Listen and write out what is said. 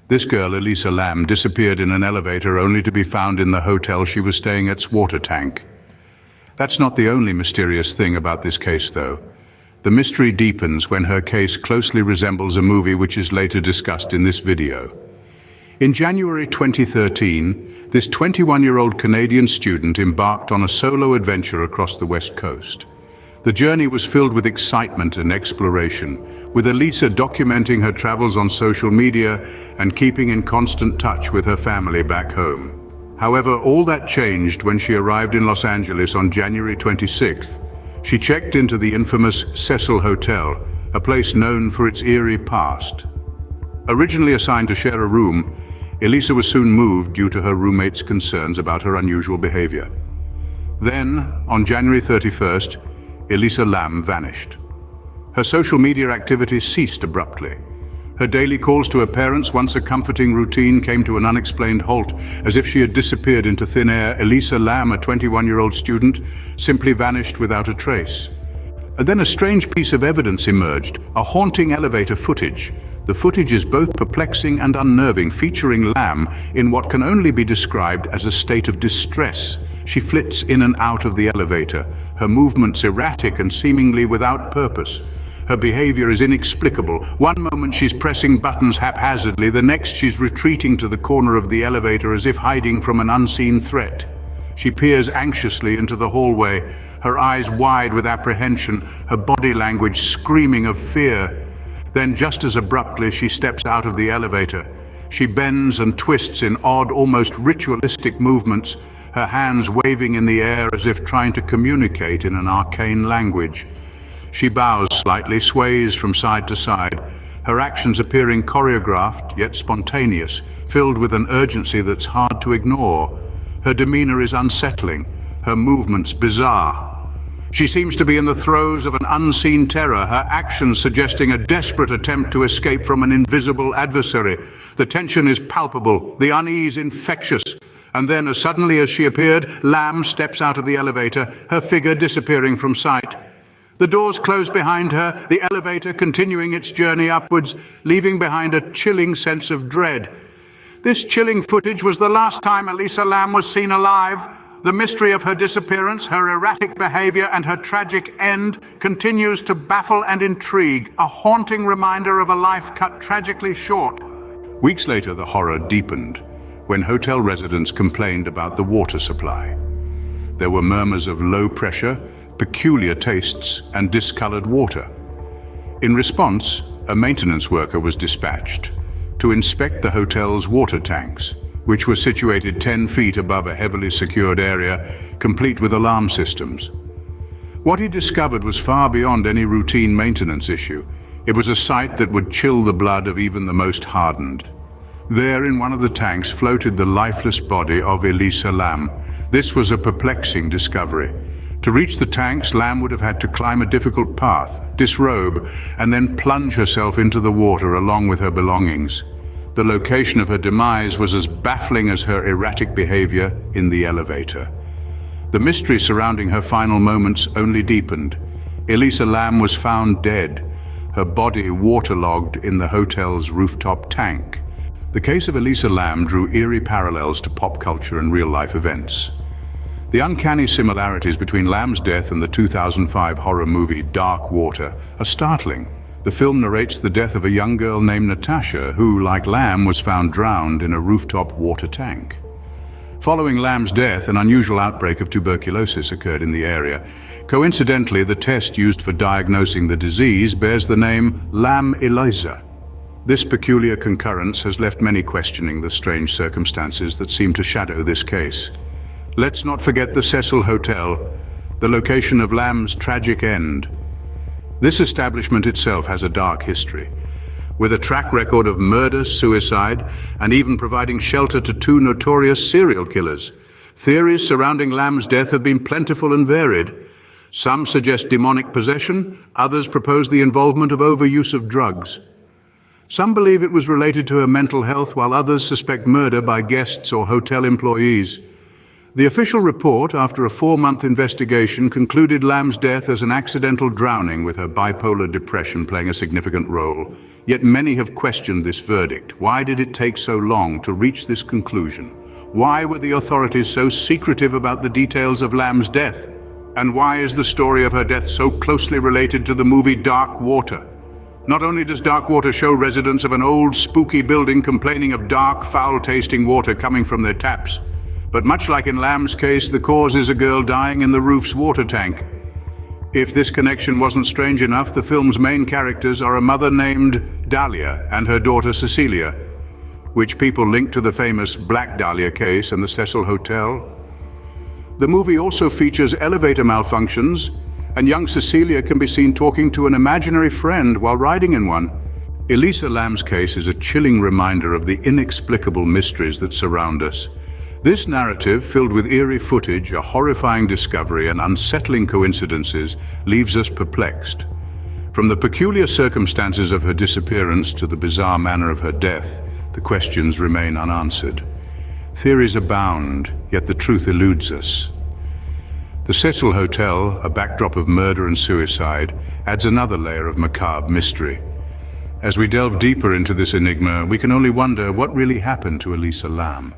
This girl, Elisa Lam, disappeared in an elevator only to be found in the hotel she was staying at's water tank. That's not the only mysterious thing about this case, though. The mystery deepens when her case closely resembles a movie which is later discussed in this video. In January 2013, this 21-year-old Canadian student embarked on a solo adventure across the West Coast. The journey was filled with excitement and exploration, with Elisa documenting her travels on social media and keeping in constant touch with her family back home. However, all that changed when she arrived in Los Angeles on January 26th. She checked into the infamous Cecil Hotel, a place known for its eerie past. Originally assigned to share a room, Elisa was soon moved due to her roommate's concerns about her unusual behavior. Then, on January 31st, Elisa Lam vanished. Her social media activities ceased abruptly. Her daily calls to her parents, once a comforting routine, came to an unexplained halt. As if she had disappeared into thin air, Elisa Lam, a 21-year-old student, simply vanished without a trace. And then a strange piece of evidence emerged, a haunting elevator footage. The footage is both perplexing and unnerving, featuring Lam in what can only be described as a state of distress. She flits in and out of the elevator, her movements erratic and seemingly without purpose. Her behavior is inexplicable. One moment she's pressing buttons haphazardly, the next she's retreating to the corner of the elevator as if hiding from an unseen threat. She peers anxiously into the hallway, her eyes wide with apprehension, her body language screaming of fear. Then, just as abruptly, she steps out of the elevator. She bends and twists in odd, almost ritualistic movements, her hands waving in the air as if trying to communicate in an arcane language. She bows slightly, sways from side to side, her actions appearing choreographed yet spontaneous, filled with an urgency that's hard to ignore. Her demeanor is unsettling, her movements bizarre. She seems to be in the throes of an unseen terror, her actions suggesting a desperate attempt to escape from an invisible adversary. The tension is palpable, the unease infectious. And then, as suddenly as she appeared, Lam steps out of the elevator, her figure disappearing from sight. The doors close behind her, the elevator continuing its journey upwards, leaving behind a chilling sense of dread. This chilling footage was the last time Elisa Lam was seen alive. The mystery of her disappearance, her erratic behavior, and her tragic end continues to baffle and intrigue, a haunting reminder of a life cut tragically short. Weeks later, the horror deepened when hotel residents complained about the water supply. There were murmurs of low pressure, peculiar tastes, and discolored water. In response, a maintenance worker was dispatched to inspect the hotel's water tanks, which were situated 10 feet above a heavily secured area, complete with alarm systems. What he discovered was far beyond any routine maintenance issue. It was a sight that would chill the blood of even the most hardened. There, in one of the tanks, floated the lifeless body of Elisa Lam. This was a perplexing discovery. To reach the tanks, Lam would have had to climb a difficult path, disrobe, and then plunge herself into the water along with her belongings. The location of her demise was as baffling as her erratic behavior in the elevator. The mystery surrounding her final moments only deepened. Elisa Lam was found dead, her body waterlogged in the hotel's rooftop tank. The case of Elisa Lam drew eerie parallels to pop culture and real-life events. The uncanny similarities between Lam's death and the 2005 horror movie Dark Water are startling. The film narrates the death of a young girl named Natasha, who, like Lam, was found drowned in a rooftop water tank. Following Lam's death, an unusual outbreak of tuberculosis occurred in the area. Coincidentally, the test used for diagnosing the disease bears the name Lam Elisa. This peculiar concurrence has left many questioning the strange circumstances that seem to shadow this case. Let's not forget the Cecil Hotel, the location of Lam's tragic end. This establishment itself has a dark history, with a track record of murder, suicide, and even providing shelter to 2 notorious serial killers. Theories surrounding Lam's death have been plentiful and varied. Some suggest demonic possession, others propose the involvement of overuse of drugs. Some believe it was related to her mental health, while others suspect murder by guests or hotel employees. The official report, after a 4-month investigation, concluded Lam's death as an accidental drowning, with her bipolar depression playing a significant role. Yet many have questioned this verdict. Why did it take so long to reach this conclusion? Why were the authorities so secretive about the details of Lamb's death? And why is the story of her death so closely related to the movie Dark Water? Not only does Dark Water show residents of an old, spooky building complaining of dark, foul-tasting water coming from their taps, but much like in Lamb's case, the cause is a girl dying in the roof's water tank. If this connection wasn't strange enough, the film's main characters are a mother named Dahlia and her daughter Cecilia, which people link to the famous Black Dahlia case and the Cecil Hotel. The movie also features elevator malfunctions, and young Cecilia can be seen talking to an imaginary friend while riding in one. Elisa Lamb's case is a chilling reminder of the inexplicable mysteries that surround us. This narrative, filled with eerie footage, a horrifying discovery, and unsettling coincidences, leaves us perplexed. From the peculiar circumstances of her disappearance to the bizarre manner of her death, the questions remain unanswered. Theories abound, yet the truth eludes us. The Cecil Hotel, a backdrop of murder and suicide, adds another layer of macabre mystery. As we delve deeper into this enigma, we can only wonder what really happened to Elisa Lamb.